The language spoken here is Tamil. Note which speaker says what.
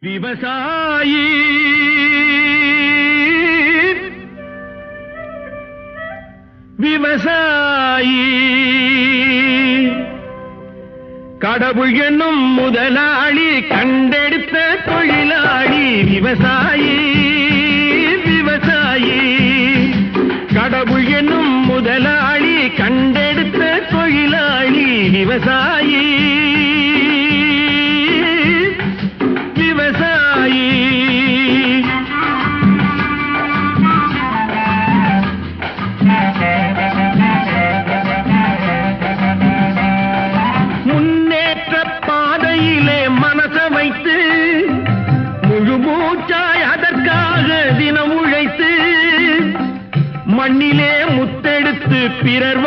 Speaker 1: விவசாயி விவசாயி கடவுள் என்னும் முதலாளி கண்டெடுத்த தொழிலாளி விவசாயி விவசாயி கடவுள் என்னும் முதலாளி கண்டெடுத்த தொழிலாளி விவசாயி விவசாயி முன்னேற்ற பாதையிலே மனச வைத்து முழு மூச்சாய் அதற்காக தினம் உழைத்து மண்ணிலே முத்தெடுத்து பிறர்